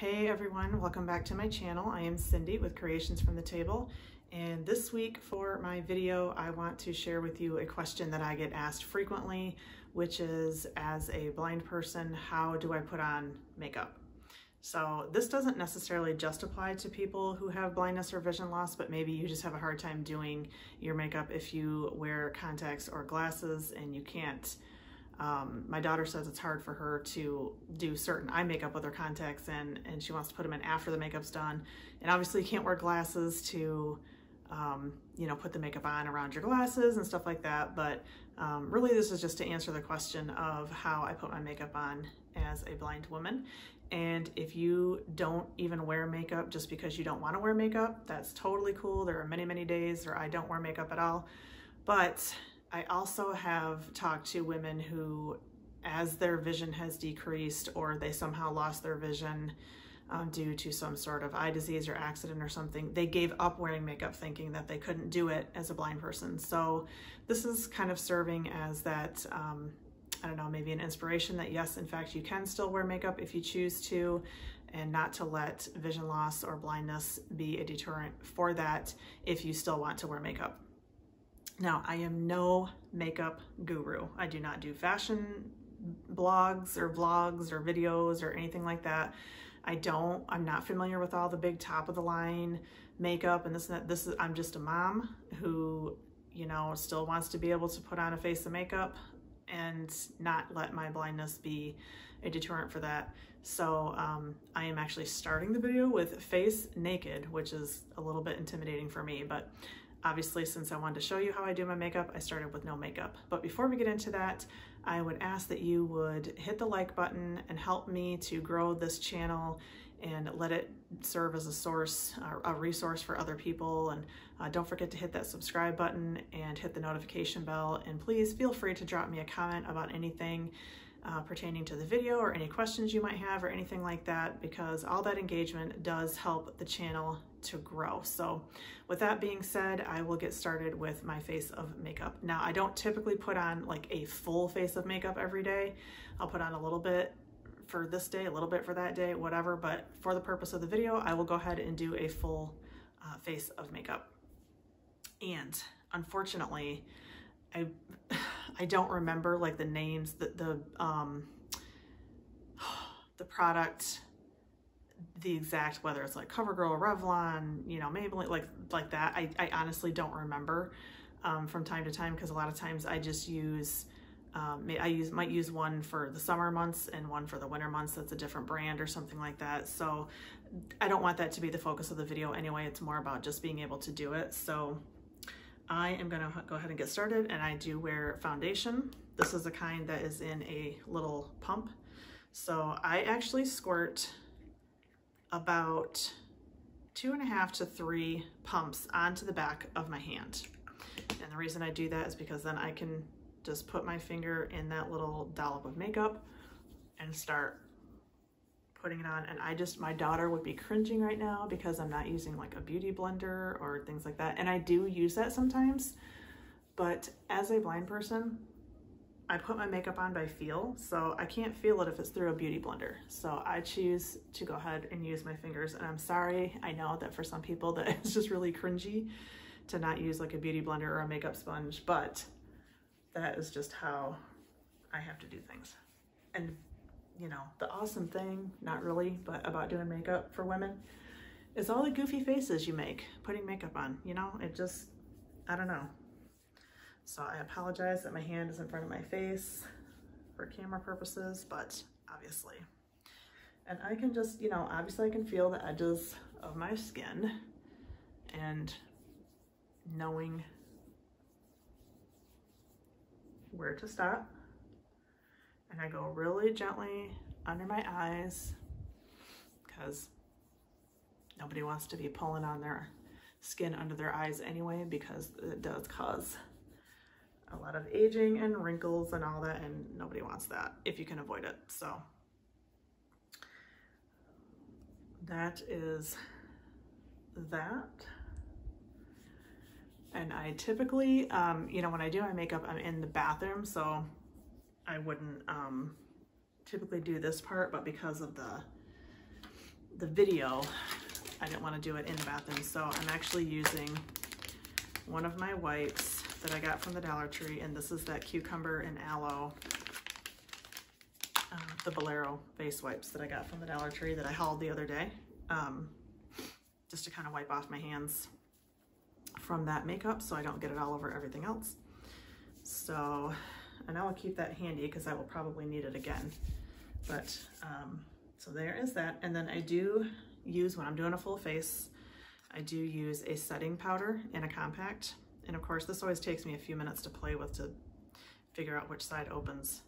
Hey everyone, welcome back to my channel. I am Cindy with Creations from the Table, and this week for my video I want to share with you a question that I get asked frequently, which is, as a blind person, how do I put on makeup? So this doesn't necessarily just apply to people who have blindness or vision loss, but maybe you just have a hard time doing your makeup if you wear contacts or glasses and you can't. My daughter says it's hard for her to do certain eye makeup with her contacts in, and she wants to put them in after the makeup's done. And obviously you can't wear glasses to, you know, put the makeup on around your glasses and stuff like that. But really this is just to answer the question of how I put my makeup on as a blind woman. And if you don't even wear makeup just because you don't want to wear makeup, that's totally cool. There are many, many days where I don't wear makeup at all. But I also have talked to women who, as their vision has decreased or they somehow lost their vision due to some sort of eye disease or accident or something, they gave up wearing makeup thinking that they couldn't do it as a blind person. So this is kind of serving as that, I don't know, maybe an inspiration that yes, in fact, you can still wear makeup if you choose to, and not to let vision loss or blindness be a deterrent for that if you still want to wear makeup. Now, I am no makeup guru. I do not do fashion blogs or vlogs or videos or anything like that. I'm not familiar with all the big top of the line makeup and this and that. I'm just a mom who, you know, still wants to be able to put on a face of makeup and not let my blindness be a deterrent for that. So I am actually starting the video with face naked, which is a little bit intimidating for me, but obviously, since I wanted to show you how I do my makeup, I started with no makeup. But before we get into that, I would ask that you would hit the like button and help me to grow this channel and let it serve as a source, a resource for other people. And don't forget to hit that subscribe button and hit the notification bell. And please feel free to drop me a comment about anything pertaining to the video or any questions you might have or anything like that, because all that engagement does help the channel to grow. So with that being said, I will get started with my face of makeup. Now, I don't typically put on like a full face of makeup every day. I'll put on a little bit for this day, a little bit for that day, whatever, but for the purpose of the video, I will go ahead and do a full face of makeup. And unfortunately, I don't remember like the names, the product, the exact, whether it's like CoverGirl, Revlon, you know, Maybelline, like that. I honestly don't remember from time to time, because a lot of times I just use, might use one for the summer months and one for the winter months that's a different brand or something like that. So I don't want that to be the focus of the video anyway. It's more about just being able to do it. So I am gonna go ahead and get started, and I do wear foundation. This is the kind that is in a little pump. So I actually squirt about 2.5 to 3 pumps onto the back of my hand. And the reason I do that is because then I can just put my finger in that little dollop of makeup and start putting it on. And my daughter would be cringing right now because I'm not using like a beauty blender or things like that. And I do use that sometimes, but as a blind person, I put my makeup on by feel. So I can't feel it if it's through a beauty blender. So I choose to go ahead and use my fingers. And I'm sorry, I know that for some people that it's just really cringy to not use like a beauty blender or a makeup sponge, but that is just how I have to do things. And you know, the awesome thing, not really, but about doing makeup for women is all the goofy faces you make putting makeup on, you know, it just, I don't know. So I apologize that my hand is in front of my face for camera purposes, but obviously. And I can just, you know, obviously I can feel the edges of my skin, and knowing where to stop. And I go really gently under my eyes, because nobody wants to be pulling on their skin under their eyes anyway, because it does cause a lot of aging and wrinkles and all that, and nobody wants that if you can avoid it. So that is that. And I typically, you know, when I do my makeup, I'm in the bathroom, so I wouldn't typically do this part, but because of the the video, I didn't want to do it in the bathroom, so I'm actually using one of my wipes that I got from the Dollar Tree, and this is that cucumber and aloe, the Bolero face wipes that I got from the Dollar Tree that I hauled the other day, just to kind of wipe off my hands from that makeup so I don't get it all over everything else. So, and I will keep that handy because I will probably need it again. But, so there is that. And then I do use, when I'm doing a full face, I do use a setting powder in a compact. And of course, this always takes me a few minutes to play with to figure out which side opens.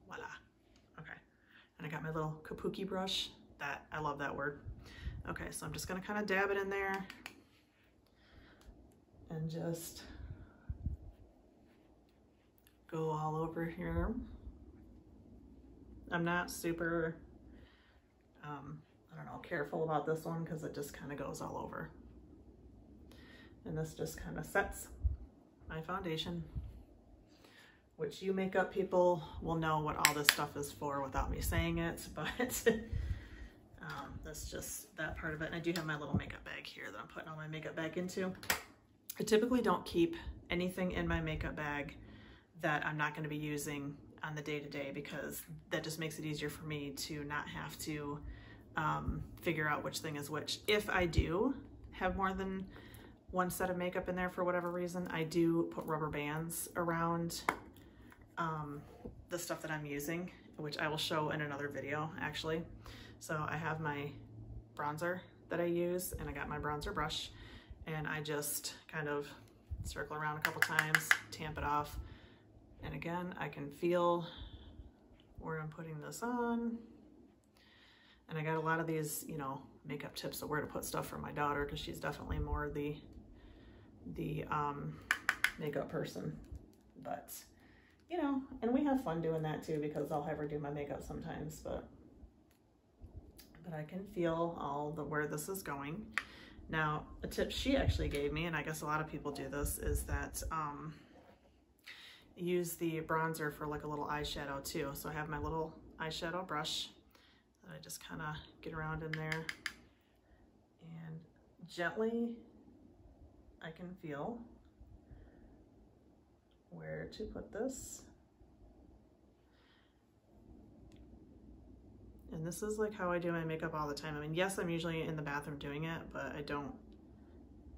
Voila. Okay. And I got my little kabuki brush. That, I love that word. Okay, so I'm just gonna kind of dab it in there and just go all over here. I'm not super, I don't know, careful about this one because it just kind of goes all over. And this just kind of sets my foundation, which you makeup people will know what all this stuff is for without me saying it, but that's just that part of it. And I do have my little makeup bag here that I'm putting all my makeup bag into. I typically don't keep anything in my makeup bag that I'm not going to be using on the day-to-day because that just makes it easier for me to not have to figure out which thing is which. If I do have more than one set of makeup in there for whatever reason, I do put rubber bands around the stuff that I'm using, which I will show in another video actually. So I have my bronzer that I use, and I got my bronzer brush, and I just kind of circle around a couple times, tamp it off. And again, I can feel where I'm putting this on. And I got a lot of these, you know, makeup tips of where to put stuff for my daughter because she's definitely more the makeup person. But, you know, and we have fun doing that too because I'll have her do my makeup sometimes, but I can feel all the where this is going. Now, a tip she actually gave me, and I guess a lot of people do this, is that use the bronzer for like a little eyeshadow too. So I have my little eyeshadow brush that I just kind of get around in there, and gently I can feel where to put this. And this is like how I do my makeup all the time. I mean, yes, I'm usually in the bathroom doing it, but I don't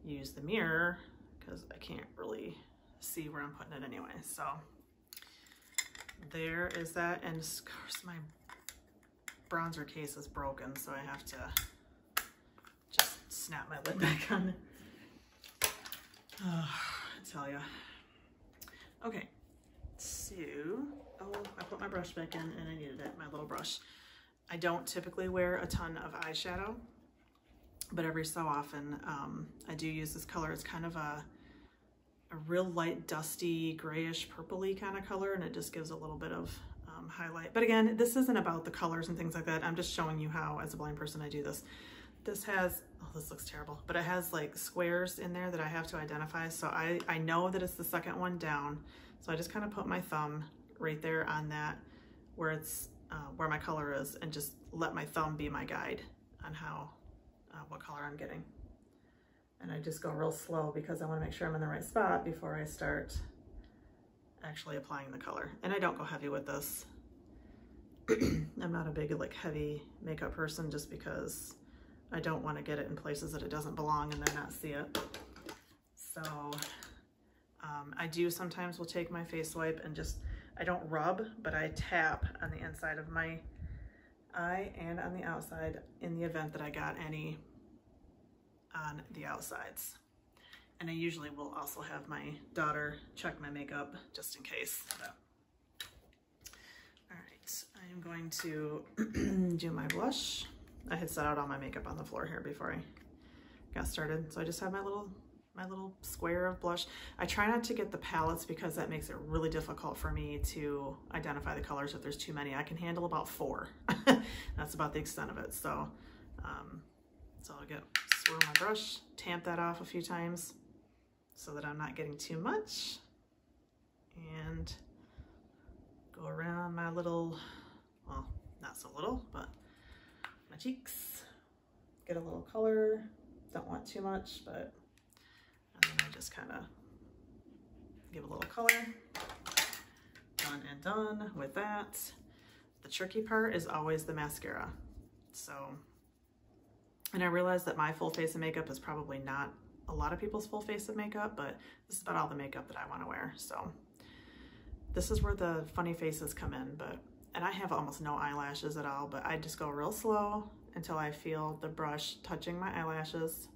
use the mirror because I can't really see where I'm putting it anyway. So there is that. And of course my bronzer case is broken, so I have to just snap my lid back on. Oh, I tell you. Okay, so, oh, I put my brush back in and I needed it, my little brush. I don't typically wear a ton of eyeshadow, but every so often I do use this color. It's kind of a real light, dusty, grayish, purpley kind of color, and it just gives a little bit of highlight. But again, this isn't about the colors and things like that. I'm just showing you how, as a blind person, I do this. This has, oh, this looks terrible, but it has like squares in there that I have to identify. So I know that it's the second one down. So I just kind of put my thumb right there on that where it's where my color is, and just let my thumb be my guide on how what color I'm getting. And I just go real slow because I want to make sure I'm in the right spot before I start actually applying the color. And I don't go heavy with this. I'm not a big like heavy makeup person just because I don't want to get it in places that it doesn't belong and then not see it. So I do sometimes will take my face wipe and just, I don't rub, but I tap on the inside of my eye and on the outside in the event that I got any on the outsides. And I usually will also have my daughter check my makeup just in case. So. All right, I am going to do my blush. I had set out all my makeup on the floor here before I got started. So I just have my little square of blush. I try not to get the palettes because that makes it really difficult for me to identify the colors if there's too many. I can handle about 4. That's about the extent of it. So, so I'll swirl my brush, tamp that off a few times so that I'm not getting too much, and go around my little, well, not so little, but my cheeks, get a little color. Don't want too much, but and then I just kind of give a little color. Done and done with that. The tricky part is always the mascara. So, and I realize that my full face of makeup is probably not a lot of people's full face of makeup, but this is about all the makeup that I want to wear. So this is where the funny faces come in, and I have almost no eyelashes at all, but I just go real slow until I feel the brush touching my eyelashes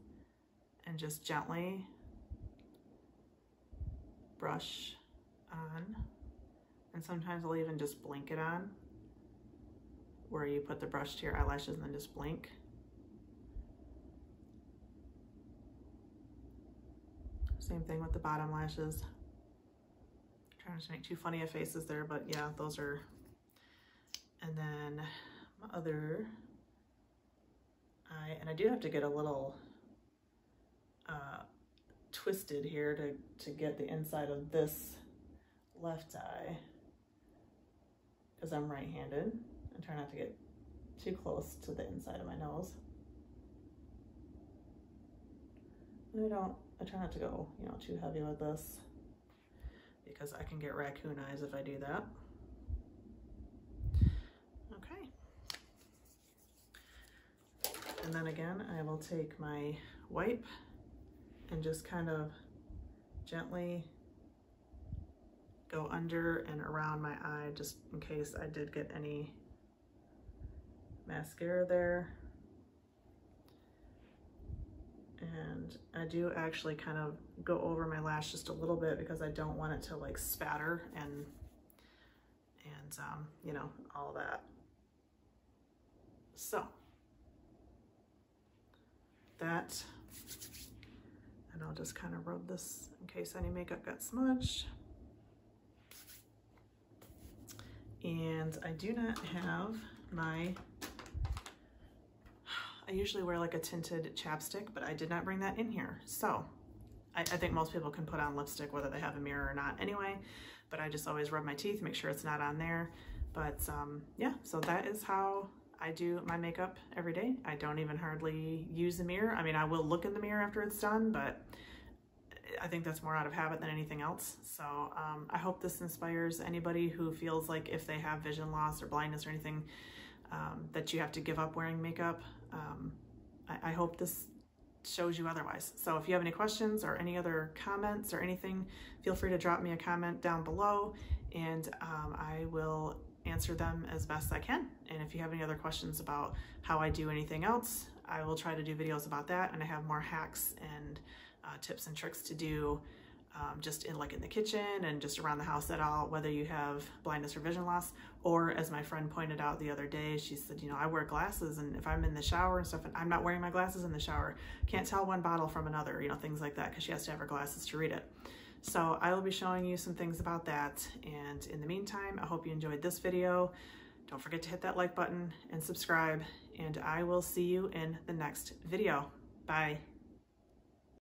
and just gently brush on. And sometimes I'll even just blink it on, where you put the brush to your eyelashes and then just blink. Same thing with the bottom lashes. I'm trying to make too funny of faces there, but yeah, those are. And then my other eye, and I do have to get a little twisted here to get the inside of this left eye, because I'm right-handed. I'm trying not to get too close to the inside of my nose. And I try not to go, you know, too heavy with this, because I can get raccoon eyes if I do that. Okay. And then again, I will take my wipe and just kind of gently go under and around my eye, just in case I did get any mascara there. And I do actually kind of go over my lash just a little bit, because I don't want it to like spatter and you know, all that. So that, and I'll just kind of rub this in case any makeup got smudged. And I do not have my, I usually wear like a tinted chapstick, but I did not bring that in here. So I think most people can put on lipstick whether they have a mirror or not anyway, but I just always rub my teeth, make sure it's not on there. But yeah, so that is how I do my makeup every day. I don't even hardly use a mirror. I mean, I will look in the mirror after it's done, but I think that's more out of habit than anything else. So I hope this inspires anybody who feels like if they have vision loss or blindness or anything, that you have to give up wearing makeup. I hope this shows you otherwise. So if you have any questions or any other comments or anything, feel free to drop me a comment down below, and I will answer them as best I can. And if you have any other questions about how I do anything else, I will try to do videos about that. And I have more hacks and tips and tricks to do just in the kitchen and just around the house at all, whether you have blindness or vision loss, or as my friend pointed out the other day, she said, you know, I wear glasses, and if I'm in the shower and stuff and I'm not wearing my glasses in the shower, can't tell one bottle from another, you know, things like that, because she has to have her glasses to read it. So I will be showing you some things about that. And in the meantime, I hope you enjoyed this video. Don't forget to hit that like button and subscribe, and I will see you in the next video. Bye.